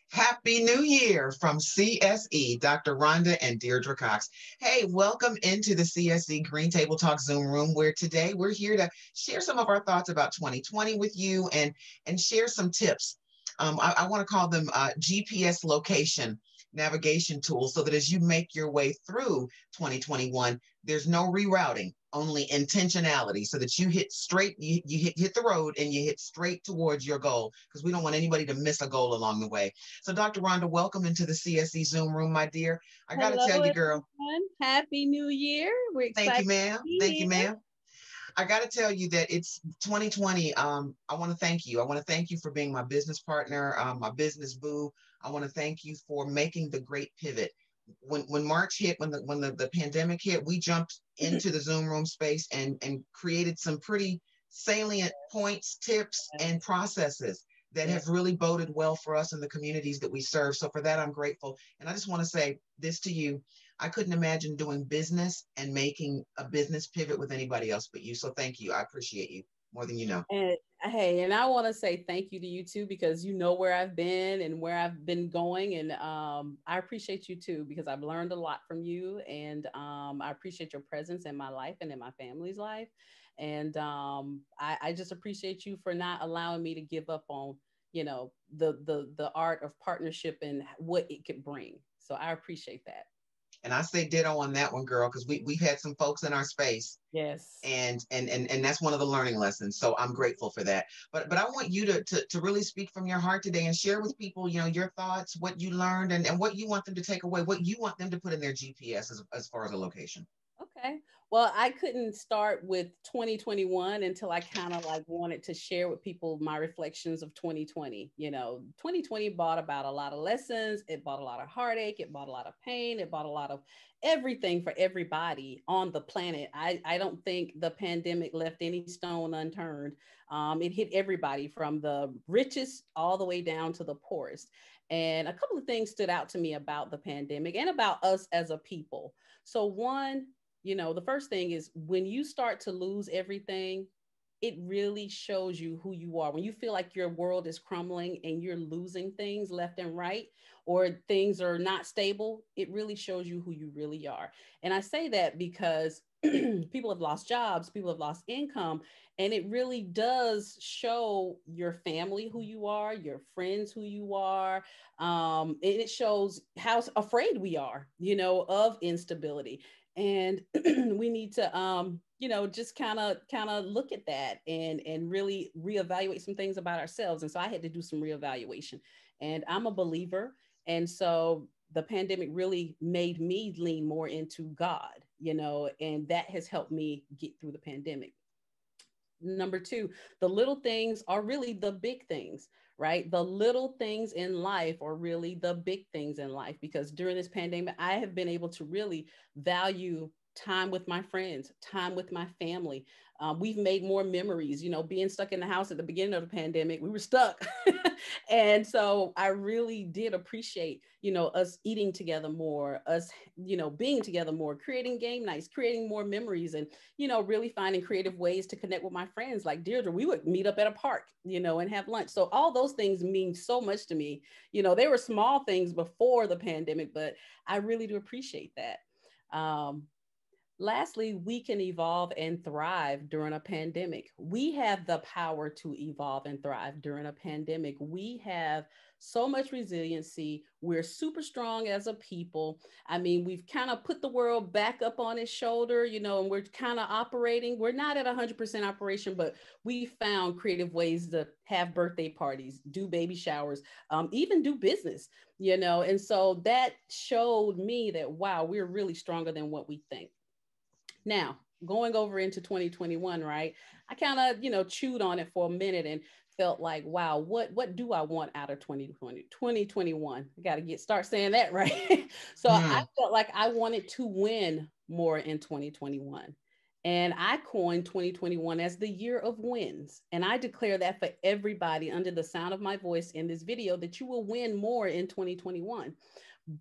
Happy New Year from CSE, Dr. Rhonda and Deirdra Cox. Hey, welcome into the CSE Green Table Talk Zoom room, where today we're here to share some of our thoughts about 2020 with you and share some tips. I want to call them GPS location navigation tools, so that as you make your way through 2021, there's no rerouting, only intentionality, so that you hit straight, you hit the road and you hit straight towards your goal, because we don't want anybody to miss a goal along the way. So Dr. Rhonda, welcome into the CSE Zoom room, my dear. I got to Hello, tell you, girl. everyone. Happy New Year. We're Thank excited you, to ma'am. Thank be you, here. ma'am. I got to tell you that it's 2020. I want to thank you. I want to thank you for being my business partner, my business boo. I want to thank you for making the great pivot. When March hit, when the pandemic hit, we jumped into the Zoom room space and created some pretty salient points, tips, and processes that have really boded well for us in the communities that we serve. So for that, I'm grateful. And I just want to say this to you. I couldn't imagine doing business and making a business pivot with anybody else but you. So thank you. I appreciate you more than you know. And hey, and I want to say thank you to you too, because you know where I've been and where I've been going. And I appreciate you too, because I've learned a lot from you. And I appreciate your presence in my life and in my family's life. And I just appreciate you for not allowing me to give up on, the art of partnership and what it could bring. So I appreciate that. And I say ditto on that one, girl, because we had some folks in our space, Yes. and that's one of the learning lessons. So I'm grateful for that. But I want you to really speak from your heart today and share with people, your thoughts, what you learned, and what you want them to take away, what you want them to put in their GPS as far as a location. Okay. Well, I couldn't start with 2021 until I kind of like wanted to share with people my reflections of 2020. 2020 brought about a lot of lessons. It brought a lot of heartache. It brought a lot of pain. It brought a lot of everything for everybody on the planet. I don't think the pandemic left any stone unturned. It hit everybody from the richest all the way down to the poorest. And a couple of things stood out to me about the pandemic and about us as a people. So one, the first thing is when you start to lose everything, it really shows you who you are. When you feel like your world is crumbling and you're losing things left and right, or things are not stable, it really shows you who you really are. And I say that because people have lost jobs, people have lost income, and it really does show your family who you are, your friends who you are. And it shows how afraid we are, of instability. And we need to just kind of look at that and really reevaluate some things about ourselves. And so I had to do some reevaluation, and I'm a believer. And so the pandemic really made me lean more into God, and that has helped me get through the pandemic. Number two, the little things are really the big things, right? The little things in life are really the big things in life, because during this pandemic, I have been able to really value time with my friends, time with my family. We've made more memories, being stuck in the house at the beginning of the pandemic, we were stuck. And so I really did appreciate, us eating together more, us, being together more, creating game nights, creating more memories, and, really finding creative ways to connect with my friends. Like Deirdra, we would meet up at a park, and have lunch. So all those things mean so much to me. They were small things before the pandemic, but I really do appreciate that. Lastly, we can evolve and thrive during a pandemic. We have the power to evolve and thrive during a pandemic. We have so much resiliency. We're super strong as a people. I mean, we've kind of put the world back up on its shoulder, and we're kind of operating. We're not at 100% operation, but we found creative ways to have birthday parties, do baby showers, even do business, and so that showed me that, wow, we're really stronger than what we think. Now, going over into 2021, right? I kind of, chewed on it for a minute and felt like, wow, what do I want out of 2020, 2021? I got to start saying that right. So I felt like I wanted to win more in 2021. And I coined 2021 as the year of wins. And I declare that for everybody under the sound of my voice in this video, that you will win more in 2021.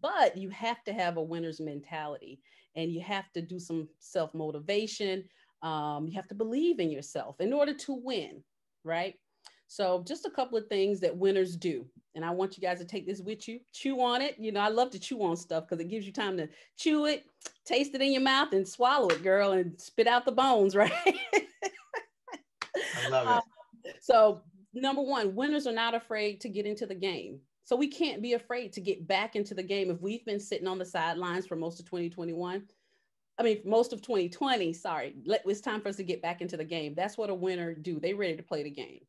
But you have to have a winner's mentality. and you have to do some self-motivation. You have to believe in yourself in order to win, right? So just a couple of things that winners do. And I want you guys to take this with you, chew on it. You know, I love to chew on stuff because it gives you time to chew it, taste it in your mouth and swallow it, girl, and spit out the bones, right? I love it. So number one, winners are not afraid to get into the game. So we can't be afraid to get back into the game. If we've been sitting on the sidelines for most of 2021, most of 2020, sorry, it's time for us to get back into the game. That's what a winner do. They're ready to play the game.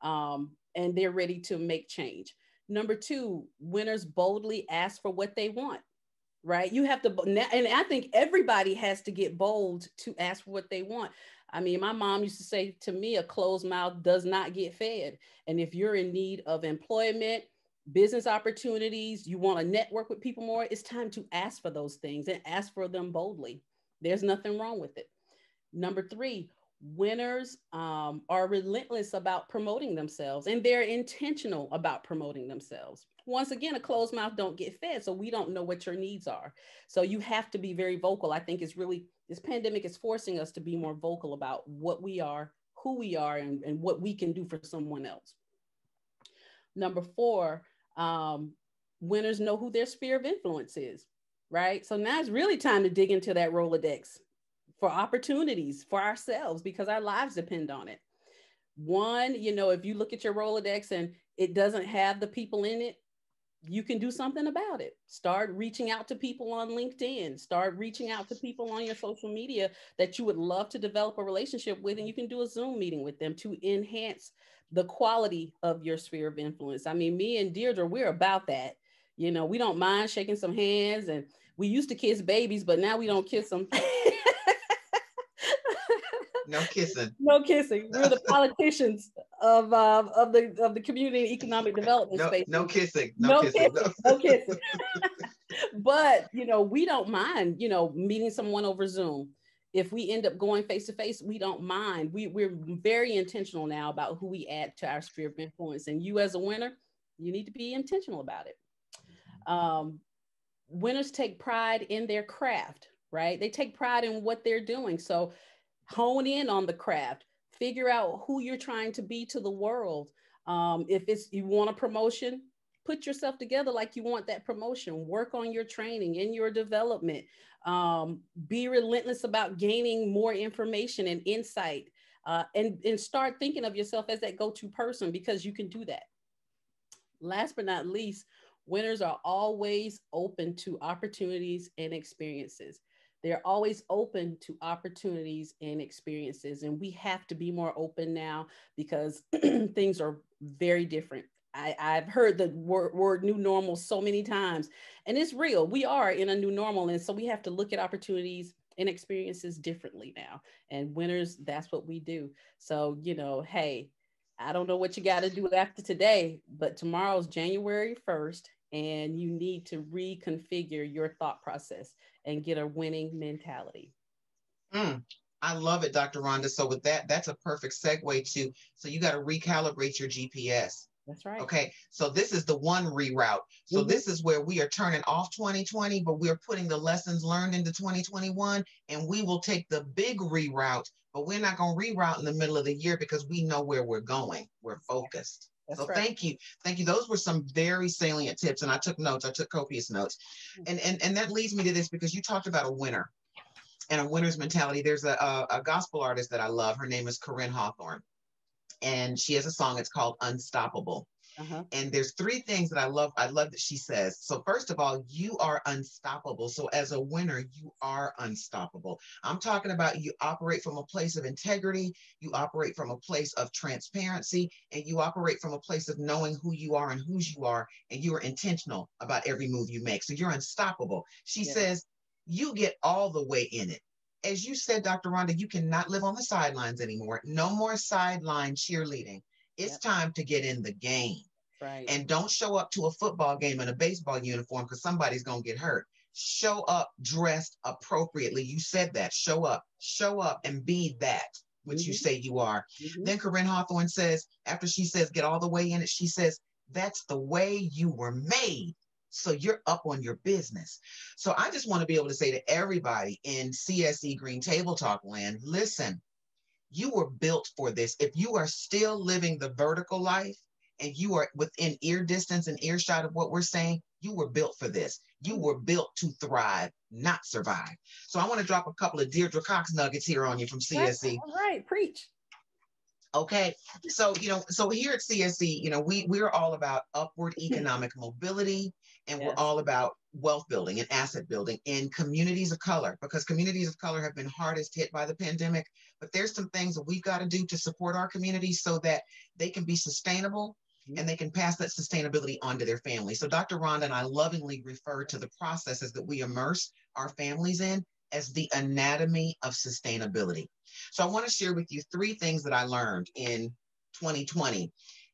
And they're ready to make change. Number two, winners boldly ask for what they want, right? You have to, and I think everybody has to get bold to ask for what they want. I mean, my mom used to say to me, a closed mouth does not get fed. And if you're in need of employment, business opportunities, you want to network with people more, it's time to ask for those things and ask for them boldly. There's nothing wrong with it. Number three, winners are relentless about promoting themselves, and they're intentional about promoting themselves. Once again, a closed mouth don't get fed, so we don't know what your needs are. So you have to be very vocal. I think it's really, this pandemic is forcing us to be more vocal about what we are, who we are, and what we can do for someone else. Number four, winners know who their sphere of influence is, right? So now it's really time to dig into that Rolodex for opportunities for ourselves, because our lives depend on it. One, you know, if you look at your Rolodex and it doesn't have the people in it, you can do something about it. Start reaching out to people on LinkedIn. Start reaching out to people on your social media that you would love to develop a relationship with, and you can do a Zoom meeting with them to enhance the quality of your sphere of influence. I mean, me and Deirdra, we're about that. You know, we don't mind shaking some hands, and we used to kiss babies, but now we don't kiss them. No kissing. No kissing. We're the politicians of the community and economic development space. No kissing. No kissing. No kissing. But, you know, we don't mind, you know, meeting someone over Zoom. If we end up going face to face, we don't mind. We're very intentional now about who we add to our sphere of influence. And you as a winner, you need to be intentional about it. Winners take pride in their craft, right? They take pride in what they're doing. So hone in on the craft, figure out who you're trying to be to the world. If it's, you want a promotion, put yourself together like you want that promotion. Work on your training and your development. Be relentless about gaining more information and insight, and start thinking of yourself as that go-to person, because you can do that. Last but not least, winners are always open to opportunities and experiences. They're always open to opportunities and experiences. And we have to be more open now, because things are very different. I've heard the word new normal so many times, and it's real. We are in a new normal. And so we have to look at opportunities and experiences differently now. And winners, that's what we do. So, you know, hey, I don't know what you got to do after today, but tomorrow's January 1st, and you need to reconfigure your thought process and get a winning mentality. I love it, Dr. Rhonda. So with that, that's a perfect segue to, so you got to recalibrate your GPS. That's right. Okay. So this is the one reroute. So this is where we are turning off 2020, but we're putting the lessons learned into 2021, and we will take the big reroute, but we're not going to reroute in the middle of the year, because we know where we're going. We're focused. That's so right. Thank you. Thank you. Those were some very salient tips, and I took notes. I took copious notes. And that leads me to this, because you talked about a winner and a winner's mentality. There's a gospel artist that I love. Her name is Corinne Hawthorne, and she has a song. It's called Unstoppable. And there's three things that I love that she says. So first of all, you are unstoppable. So as a winner, you are unstoppable. I'm talking about, you operate from a place of integrity, you operate from a place of transparency, and you operate from a place of knowing who you are and whose you are, and you are intentional about every move you make. So you're unstoppable. She says, you get all the way in it. As you said, Dr. Rhonda, you cannot live on the sidelines anymore. No more sideline cheerleading. It's time to get in the game. Right. And don't show up to a football game in a baseball uniform, because somebody's going to get hurt. Show up dressed appropriately. You said that. Show up and be that which you say you are. Then Corinne Hawthorne says, after she says, get all the way in it, she says, that's the way you were made. So you're up on your business. So I just want to be able to say to everybody in CSE Green Table Talk land, listen, you were built for this. If you are still living the vertical life and you are within ear distance and earshot of what we're saying, you were built for this. You were built to thrive, not survive. So I want to drop a couple of Deirdra Cox nuggets here on you from CSE. All right, preach. Okay, so so here at CSE, we're all about upward economic mobility, and we're all about wealth building and asset building in communities of color, because communities of color have been hardest hit by the pandemic. But there's some things that we've got to do to support our communities so that they can be sustainable and they can pass that sustainability on to their families. So Dr. Rhonda and I lovingly refer to the processes that we immerse our families in as the anatomy of sustainability. So I want to share with you 3 things that I learned in 2020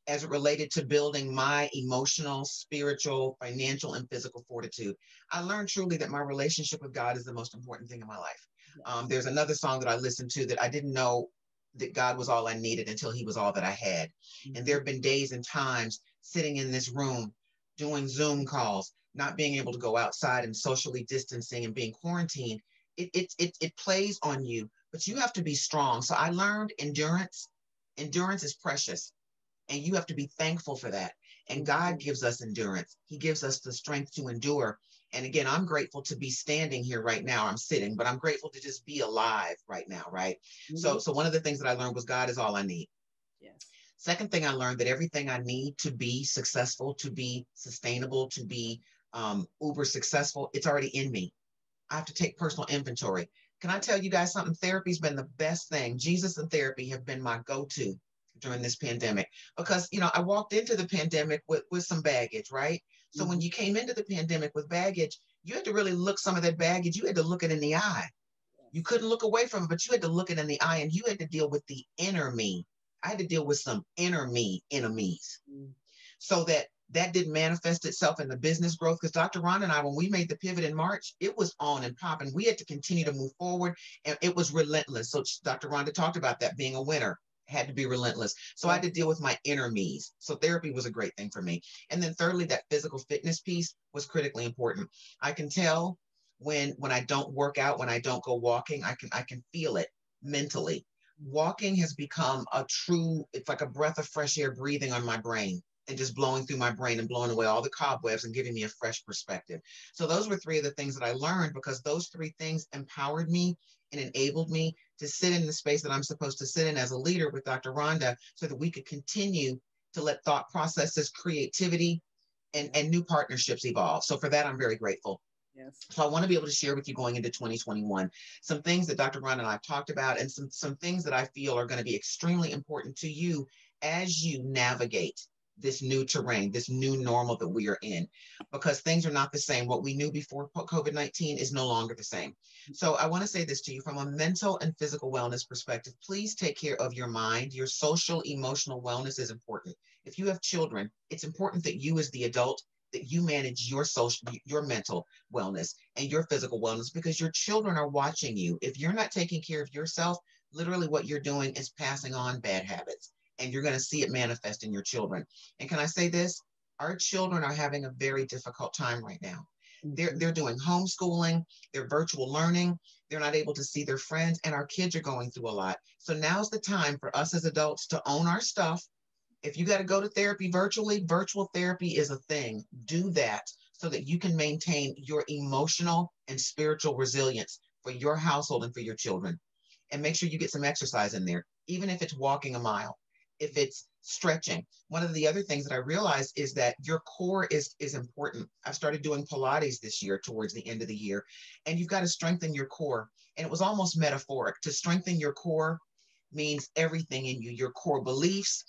as it related to building my emotional, spiritual, financial, and physical fortitude. I learned truly that my relationship with God is the most important thing in my life. There's another song that I listened to that I didn't know that God was all I needed until he was all that I had. And there have been days and times sitting in this room, doing Zoom calls, not being able to go outside and socially distancing and being quarantined. It plays on you, but you have to be strong. So I learned endurance. Endurance is precious, and you have to be thankful for that. And God gives us endurance. He gives us the strength to endure. And again, I'm grateful to be standing here right now. I'm sitting, but I'm grateful to just be alive right now, right? So one of the things that I learned was God is all I need. Yes. Second thing I learned, that everything I need to be successful, to be sustainable, to be uber successful, it's already in me. I have to take personal inventory. Can I tell you guys something? Therapy's been the best thing. Jesus and therapy have been my go-to during this pandemic, because, I walked into the pandemic with some baggage, right? So when you came into the pandemic with baggage, you had to really look some of that baggage. You had to look it in the eye. You couldn't look away from it, but you had to look it in the eye, and you had to deal with the inner me. I had to deal with some inner me enemies. So that didn't manifest itself in the business growth, because Dr. Ron and I, when we made the pivot in March, it was on and popping. We had to continue to move forward, and it was relentless. So Dr. Rhonda talked about that being a winner, had to be relentless. So I had to deal with my inner me's. So therapy was a great thing for me. And then thirdly, that physical fitness piece was critically important. I can tell when I don't work out, when I don't go walking, I can feel it mentally. Walking has become it's like a breath of fresh air breathing on my brain, and just blowing through my brain and blowing away all the cobwebs and giving me a fresh perspective. So those were 3 of the things that I learned, because those 3 things empowered me and enabled me to sit in the space that I'm supposed to sit in as a leader with Dr. Rhonda, so that we could continue to let thought processes, creativity, and new partnerships evolve. So for that, I'm very grateful. Yes. So I want to be able to share with you going into 2021, some things that Dr. Rhonda and I have talked about, and some things that I feel are going to be extremely important to you as you navigate this new terrain, this new normal that we are in, because things are not the same. What we knew before COVID-19 is no longer the same. So I want to say this to you from a mental and physical wellness perspective. Please take care of your mind. Your social, emotional wellness is important. If you have children, it's important that you, as the adult, that you manage your mental wellness and your physical wellness, because your children are watching you. If you're not taking care of yourself, literally what you're doing is passing on bad habits, and you're going to see it manifest in your children. And can I say this? Our children are having a very difficult time right now. They're doing homeschooling, they're virtual learning, they're not able to see their friends, and our kids are going through a lot. So now's the time for us as adults to own our stuff. If you got to go to therapy virtually, virtual therapy is a thing. Do that so that you can maintain your emotional and spiritual resilience for your household and for your children. And make sure you get some exercise in there, even if it's walking a mile, if it's stretching. One of the other things that I realized is that your core is important. I've started doing Pilates this year towards the end of the year, and you've got to strengthen your core. And it was almost metaphoric. To strengthen your core means everything in you, your core beliefs,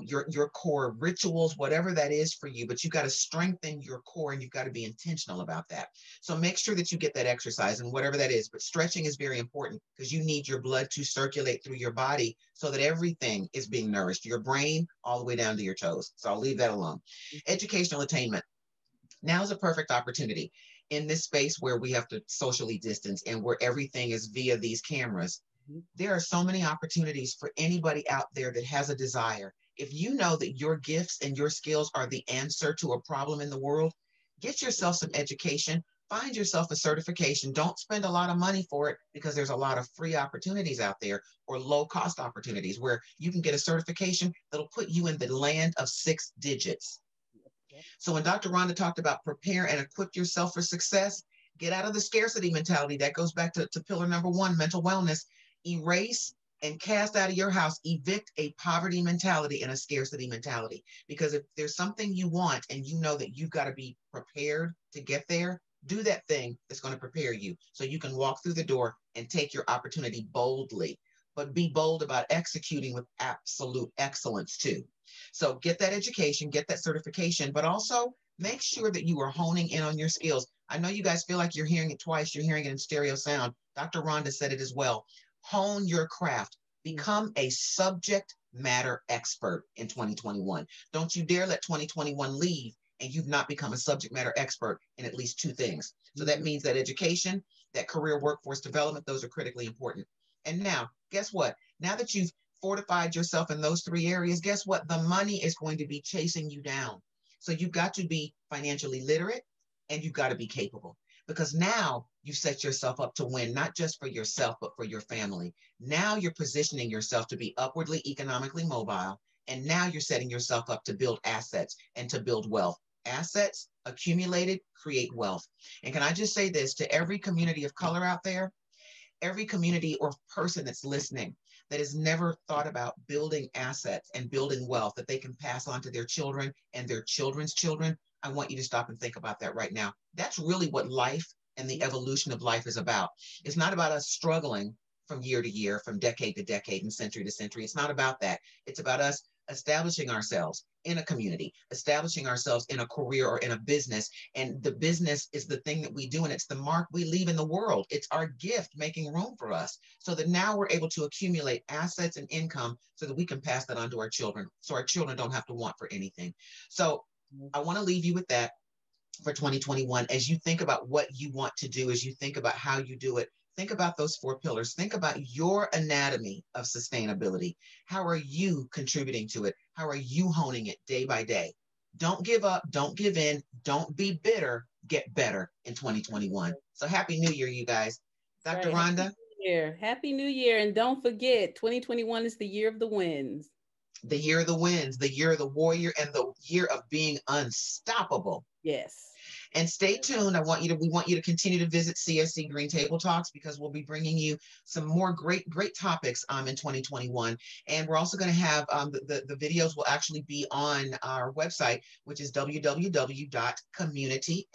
your core rituals, whatever that is for you, but you've got to strengthen your core, and you've got to be intentional about that. So make sure that you get that exercise and whatever that is, but stretching is very important, because you need your blood to circulate through your body so that everything is being nourished, your brain all the way down to your toes. So I'll leave that alone. Educational attainment. Now is a perfect opportunity in this space where we have to socially distance and where everything is via these cameras. There are so many opportunities for anybody out there that has a desire. If you know that your gifts and your skills are the answer to a problem in the world, Get yourself some education. Find yourself a certification. Don't spend a lot of money for it because there's a lot of free opportunities out there or low cost opportunities where you can get a certification that'll put you in the land of 6 digits. So when Dr. Rhonda talked about prepare and equip yourself for success, get out of the scarcity mentality. That goes back to pillar number 1, mental wellness. Erase and cast out of your house, evict a poverty mentality and a scarcity mentality. Because if there's something you want and you know that you've got to be prepared to get there, do that thing that's going to prepare you so you can walk through the door and take your opportunity boldly. But be bold about executing with absolute excellence too. So get that education, get that certification, but also make sure that you are honing in on your skills. I know you guys feel like you're hearing it twice, you're hearing it in stereo sound. Dr. Rhonda said it as well. Hone your craft. Become a subject matter expert in 2021. Don't you dare let 2021 leave and you've not become a subject matter expert in at least 2 things. So that means that education, that career workforce development, those are critically important. And now, guess what? Now that you've fortified yourself in those 3 areas, guess what? The money is going to be chasing you down. So you've got to be financially literate and you've got to be capable, because now you set yourself up to win, not just for yourself, but for your family. Now you're positioning yourself to be upwardly economically mobile. And now you're setting yourself up to build assets and to build wealth. Assets accumulated create wealth. And can I just say this to every community of color out there, every community or person that's listening that has never thought about building assets and building wealth that they can pass on to their children and their children's children, I want you to stop and think about that right now. That's really what life and the evolution of life is about. It's not about us struggling from year to year, from decade to decade, and century to century. It's not about that. It's about us establishing ourselves in a community, establishing ourselves in a career or in a business. And the business is the thing that we do, and it's the mark we leave in the world. It's our gift making room for us so that now we're able to accumulate assets and income so that we can pass that on to our children, so our children don't have to want for anything. So I want to leave you with that for 2021. As you think about what you want to do, as you think about how you do it, think about those 4 pillars. Think about your anatomy of sustainability. How are you contributing to it? How are you honing it day by day? Don't give up. Don't give in. Don't be bitter. Get better in 2021. So happy New Year, you guys. Dr. Right. Rhonda? Happy New Year. And don't forget, 2021 is the year of the wins. The year of the wins, the year of the warrior, and the year of being unstoppable. Yes. And stay tuned. We want you to continue to visit CSE Green Table Talks, because we'll be bringing you some more great topics in 2021. And we're also going to have the videos will actually be on our website, which is www.communitysE. That's COMMUNITY,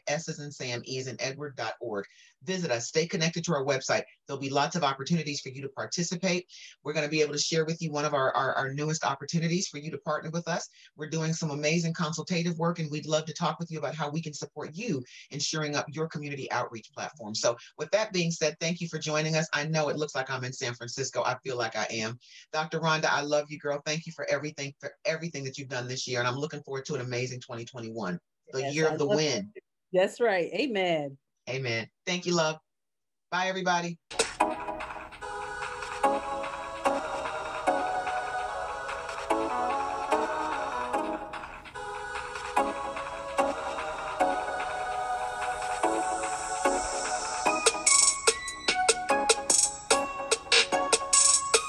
S as in Sam, E as in Edward.org. Visit us, stay connected to our website. There'll be lots of opportunities for you to participate. We're going to be able to share with you one of our newest opportunities for you to partner with us. We're doing some amazing consultative work, and we'd love to talk with you about how we can support you in shoring up your community outreach platform. So with that being said, thank you for joining us. I know it looks like I'm in San Francisco. I feel like I am. Dr. Rhonda, I love you, girl. Thank you for everything that you've done this year. And I'm looking forward to an amazing 2021, the year of the win. That's right. Amen. Amen. Thank you, love. Bye, everybody.